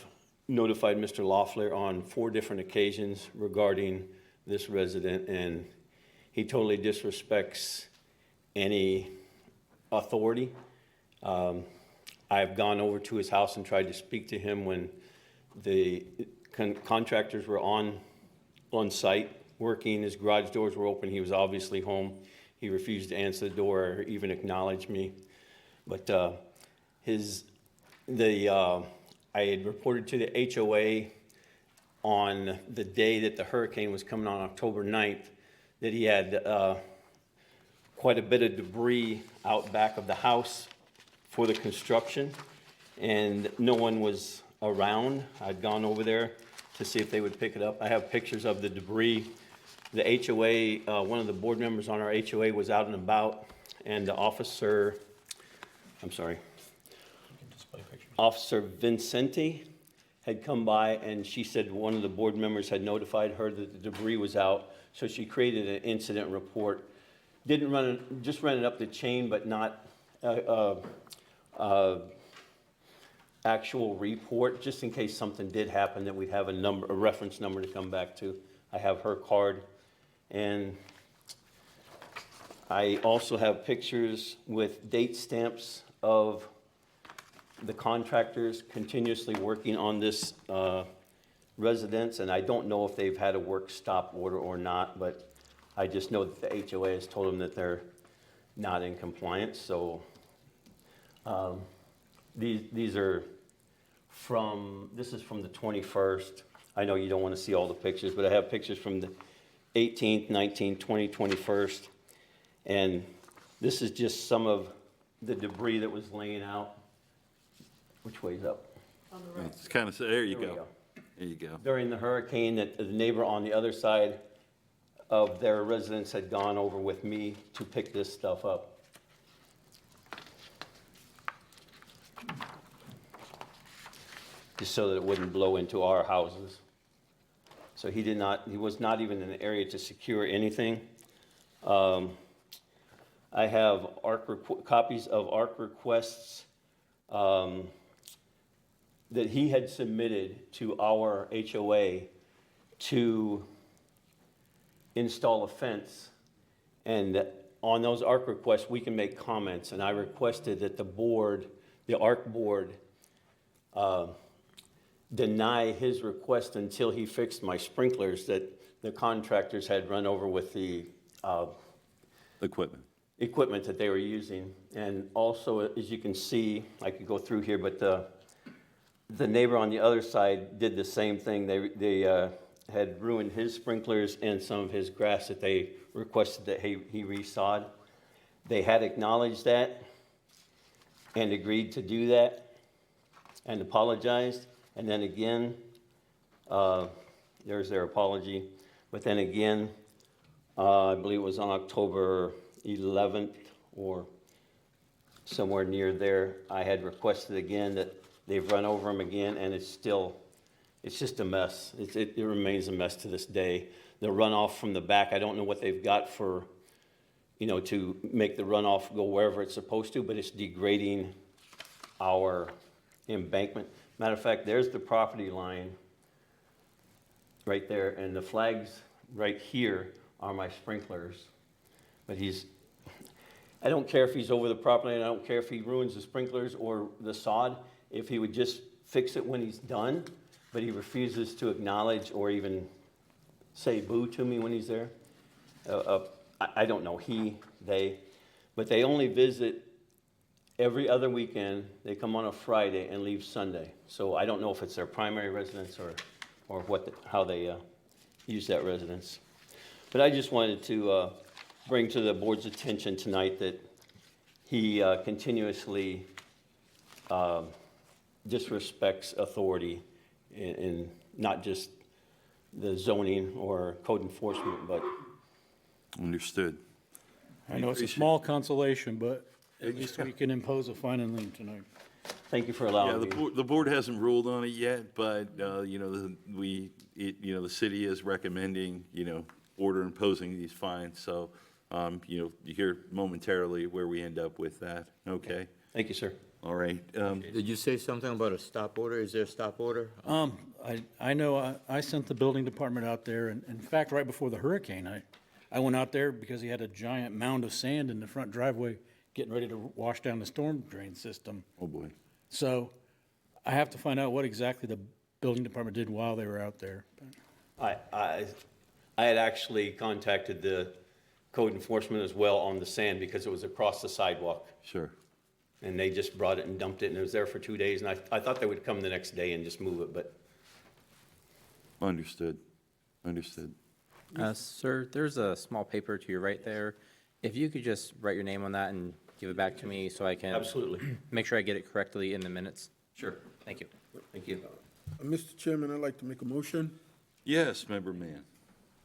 notified Mr. Loeffler on 4 different occasions regarding this resident, and he totally disrespects any authority. I've gone over to his house and tried to speak to him when the contractors were on site working. His garage doors were open. He was obviously home. He refused to answer the door or even acknowledge me. But I had reported to the HOA on the day that the hurricane was coming on October 9th that he had quite a bit of debris out back of the house for the construction, and no one was around. I'd gone over there to see if they would pick it up. I have pictures of the debris. The HOA, one of the board members on our HOA was out and about, and the Officer Vincenti had come by, and she said one of the board members had notified her that the debris was out, so she created an incident report. Just ran it up the chain, but not actual report, just in case something did happen that we'd have a reference number to come back to. I have her card, and I also have pictures with date stamps of the contractors continuously working on this residence, and I don't know if they've had a work stop order or not, but I just know that the HOA has told them that they're not in compliance. So these are this is from the 21st. I know you don't want to see all the pictures, but I have pictures from the 18th, 19th, 20th, 21st. And this is just some of the debris that was laying out. Which way's up? It's kind of, there you There we go. go. There you go. During the hurricane, that the neighbor on the other side of their residence had gone over with me to pick this stuff up. Just so that it wouldn't blow into our houses. So he was not even in the area to secure anything. I have copies of ARC requests that he had submitted to our HOA to install a fence. And on those ARC requests, we can make comments. And I requested that the ARC board, deny his request until he fixed my sprinklers that the contractors had run over with the equipment that they were using. And also, as you can see, I could go through here, but the neighbor on the other side did the same thing. They had ruined his sprinklers and some of his grass that they requested that he resod. They had acknowledged that and agreed to do that and apologized. And then again, there's their apology. But then again, I believe it was on October 11th or somewhere near there, I had requested again that they've run over them again, and it's just a mess. It remains a mess to this day. The runoff from the back, I don't know what they've got for, to make the runoff go wherever it's supposed to, but it's degrading our embankment. Matter of fact, there's the property line right there, and the flags right here are my sprinklers. But I don't care if he's over the property line, I don't care if he ruins the sprinklers or the sod, if he would just fix it when he's done, but he refuses to acknowledge or even say boo to me when he's there. I don't know, they, but they only visit every other weekend. They come on a Friday and leave Sunday. So I don't know if it's their primary residence or how they use that residence. But I just wanted to bring to the board's attention tonight that he continuously disrespects authority in not just the zoning or code enforcement, but Understood. I know it's a small consolation, but at least we can impose a fine and lien tonight. thank you for Yeah, allowing me. the board hasn't ruled on it yet, but, the city is recommending, order imposing these fines. So, you hear momentarily where we end up with that. Okay, Thank you, sir. all right. Did you say something about a stop order? Is there a stop order? I know I sent the building department out there, and in fact, right before the hurricane, I went out there because he had a giant mound of sand in the front driveway getting ready to wash down the storm drain system. Oh, boy. So I have to find out what exactly the building department did while they were out there. I had actually contacted the code enforcement as well on the sand because it was across the sidewalk. Sure. And they just brought it and dumped it, and it was there for 2 days, and I thought they would come the next day and just move it, but Understood. Sir, there's a small paper to your right there. If you could just write your name on that and give it back to me so I can absolutely. make sure I get it correctly in the minutes. Sure. Thank you. Thank you. Mr. Chairman, I'd like to make a motion Yes, Member Mann.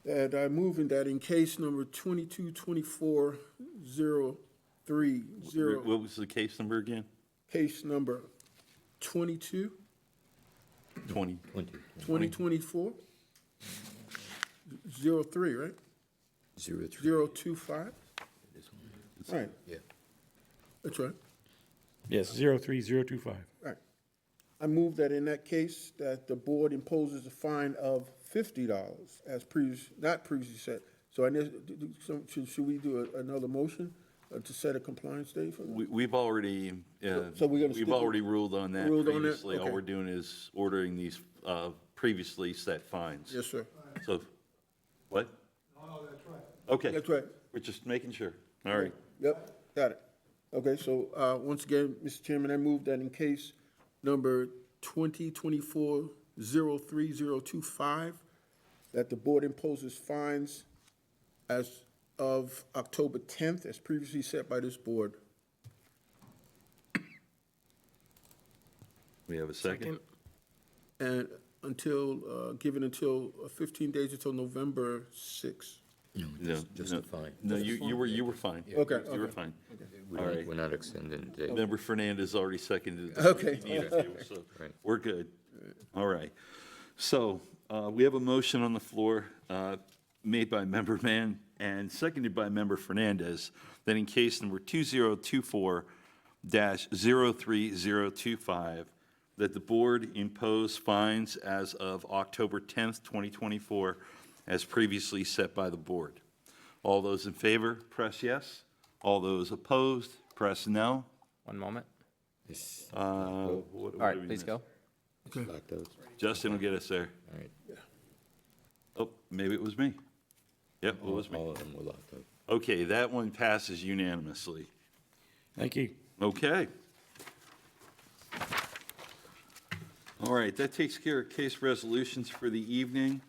that I move in that in case number 2224-030, What was the case number again? case number 22, 20. 2024, 03, right? 025? Right, Yeah. that's right. Yes, 03025. Right. I move that in that case, that the board imposes a fine of $50 as not previously set. So should we do another motion to set a compliance date for that? We've already, So we're gonna stick we've with- already ruled on that Ruled on that? previously. All Okay. we're doing is ordering these previously set fines. Yes, sir. So, what? No, that's right. Okay. That's right. We're just making sure. All right. Yep, got it. Okay, so, once again, Mr. Chairman, I move that in case number 2024-03025, that the board imposes fines as of October 10th, as previously set by this board. We have a second? And given until 15 days until November 6th. No, Just no. a fine. No, you were fine. Okay, You were okay. fine. We're All not- right. We're not extending the date. Member Fernandez already seconded. it. Okay. He needed to, so Right. we're good. All right. So we have a motion on the floor made by Member Mann and seconded by Member Fernandez that in case number 2024-03025, that the board impose fines as of October 10th, 2024, as previously set by the board. All those in favor, press yes. All those opposed, press no. One moment. It's What All do right, we please miss? go. locked out. Justin will get us there. All right. Oh, maybe it was me. Yep, it was me. All of them were locked out. Okay, that one passes unanimously. Thank you. Okay. All right, that takes care of case resolutions for the evening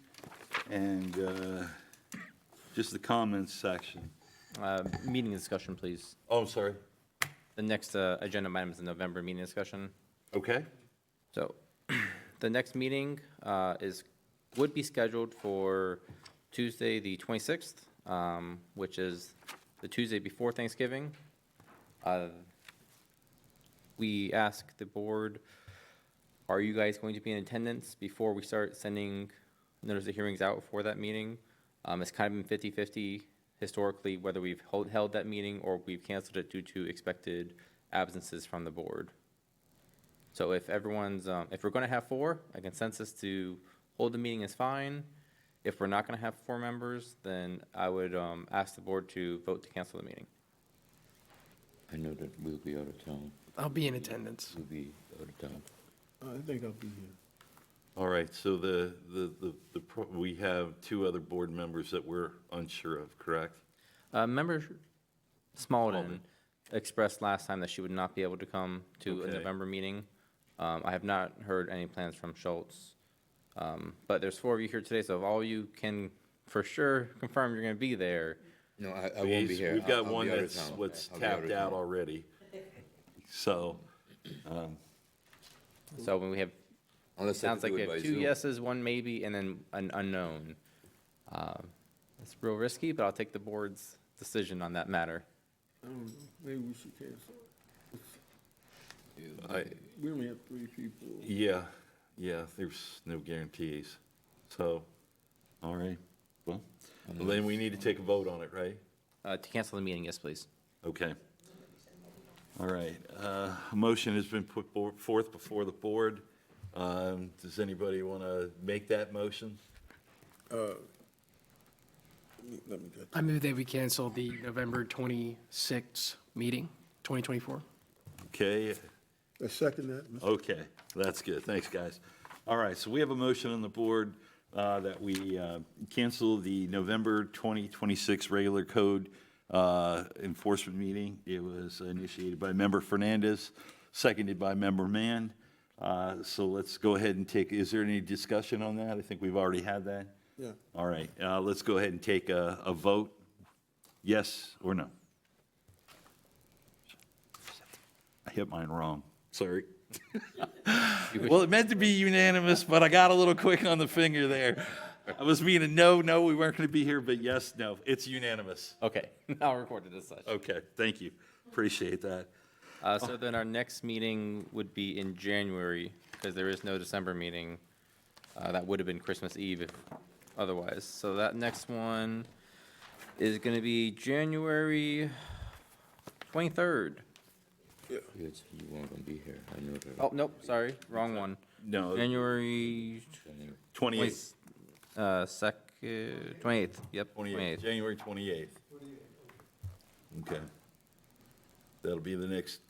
and just the comments section. Meeting discussion, please. Oh, I'm sorry. The next agenda item is the November meeting discussion. Okay. So, the next meeting would be scheduled for Tuesday, the 26th, which is the Tuesday before Thanksgiving. We ask the board, are you guys going to be in attendance before we start sending notice of hearings out for that meeting? It's kind of been 50-50 historically, whether we've held that meeting or we've canceled it due to expected absences from the board. So if everyone's, if we're going to have 4, a consensus to hold the meeting is fine. If we're not going to have 4 members, then I would ask the board to vote to cancel the meeting. I know that we'll be out of town. I'll be in attendance. We'll be out of town. I think I'll be here. All right, so we have 2 other board members that we're unsure of, correct? Member Smaldon expressed last time that she would not be able to come to a Okay. November meeting. I have not heard any plans from Schultz. But there's 4 of you here today, so if all of you can for sure confirm you're going to be there. No, I won't be here. We've got I'll one be out of that's town. what's I'll be out of tapped out town. already. So, So when we have, Unless I sounds can like do we it have by 2 Zoom. yeses, 1 maybe, and then an unknown. It's real risky, but I'll take the board's decision on that matter. Maybe we should cancel. I, We only have 3 people. yeah, there's no guarantees. So, all right, well, then we need to take a vote on it, right? To cancel the meeting, yes, please. Okay. All right, a motion has been put forth before the board. Does anybody want to make that motion? Let me get, I move that we cancel the November 26th meeting, 2024. Okay, I second that. Mr. okay, that's good, thanks, guys. All right, so we have a motion on the board that we cancel the November 2026 regular code enforcement meeting. It was initiated by Member Fernandez, seconded by Member Mann. So let's go ahead and take, is there any discussion on that? I think we've already had that. Yeah. All right, let's go ahead and take a vote, yes or no? I hit mine wrong, sorry. Well, it meant to be unanimous, but I got a little quick on the finger there. I was meaning no, we weren't going to be here, but yes, no, it's unanimous. Okay, I'll record it as such. Okay, thank you, appreciate that. So then our next meeting would be in January, because there is no December meeting. That would have been Christmas Eve if otherwise. So that next one is going to be January 23rd. Yes, you weren't gonna be here. I know that. Oh, nope, sorry, wrong one. No, January 28th, 28th, yep, 28th, 28th. January 28th. Okay. That'll be the next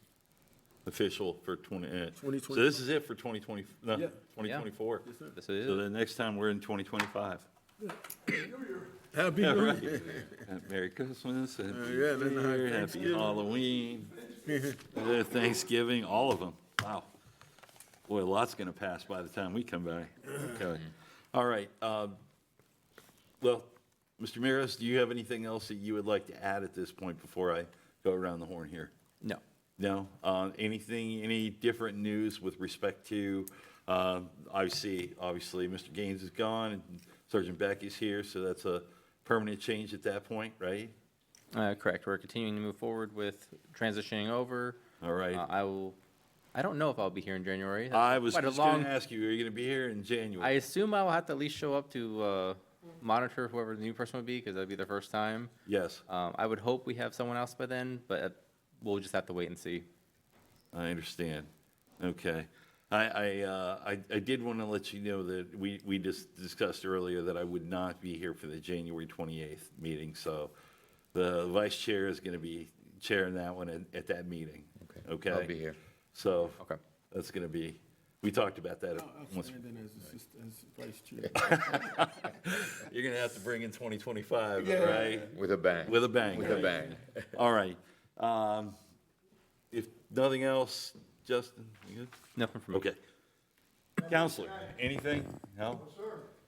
official for 20. So this is it for 2020, no, Yeah. 2024. This So is the next time we're in 2025. Happy Yeah, New right. Year. Merry Christmas, Happy yeah, then New Year, Happy Thanksgiving. Halloween, Thanksgiving, all of them. Wow. Boy, a lot's going to pass by the time we come back. Okay. All right. Well, Mr. Maris, do you have anything else that you would like to add at this point before I go around the horn here? No. No? Any different news with respect to, obviously, Mr. Gaines is gone and Sergeant Beck is here, so that's a permanent change at that point, right? Correct, we're continuing to move forward with transitioning over. All right. I don't know if I'll be here in January. That's I was quite a just going long- to ask you, are you going to be here in I January? assume I will have to at least show up to monitor whoever the new person would be, because that'd be the first time. Yes, I would hope we have someone else by then, but we'll just have to wait and see. I understand. Okay. I did want to let you know that we just discussed earlier that I would not be here for the January 28th meeting, so the vice chair is going to be chairing that one at that meeting. Okay? I'll be here. So Okay. that's going to be, we talked about that I'll once. stand in as vice chair. You're going to have to bring in 2025, Yeah. right? With a bang. With a bang. With a right? bang. All right. If nothing else, Justin, you good? Nothing from me. Okay. Counselor, anything? No?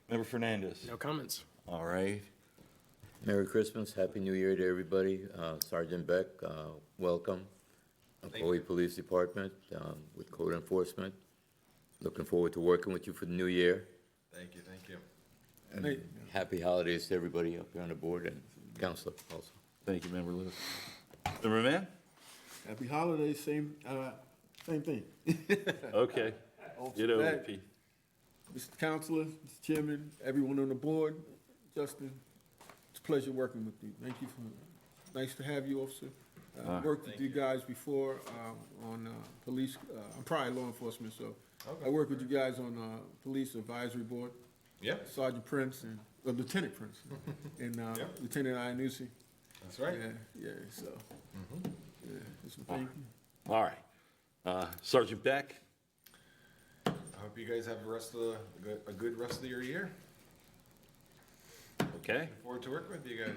Member Fernandez? No comments. All right. Merry Christmas, Happy New Year to everybody. Sergeant Beck, welcome. Ocoee Police Department with code enforcement. Looking forward to working with you for the new year. Thank you, thank you. And happy holidays to everybody up here on the board and Counselor also. Thank you, Member Lewis. Member Mann? Happy holidays, same thing. Okay. Get over it, Pete. Mr. Counselor, Mr. Chairman, everyone on the board, Justin, it's a pleasure working with you. Thank you for, nice to have you, officer. Worked with you guys before on police, I'm prior law enforcement, so I worked with you guys on police advisory board. Yep, Sergeant Prince and Lieutenant Prince and Lieutenant Iannucci. that's right. Yeah, so, yeah, so thank you. All right. Sergeant Beck? I hope you guys have a good rest of your year. Okay. Look forward to working with you guys.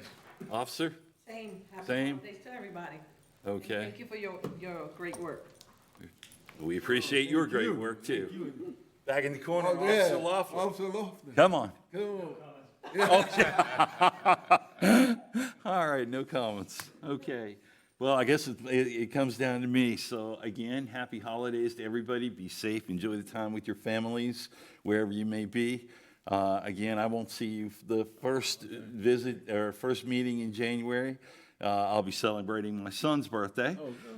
Officer? Same. Happy Same. holidays to everybody. Okay. Thank you for your great work. We appreciate your great work, too. Back in the corner, Oh, yeah. Officer Loeffler. Officer Loeffler. Come on. Come on. All right, no comments. Okay. Well, I guess it comes down to me. So again, happy holidays to everybody. Be safe. Enjoy the time with your families, wherever you may be. Again, I won't see you the first visit or first meeting in January. I'll be celebrating my son's birthday.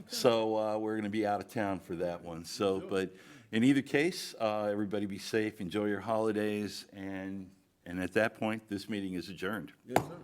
So we're going to be out of town for that one. So, but in either case, everybody be safe. Enjoy your holidays. And at that point, this meeting is adjourned. Yes, sir.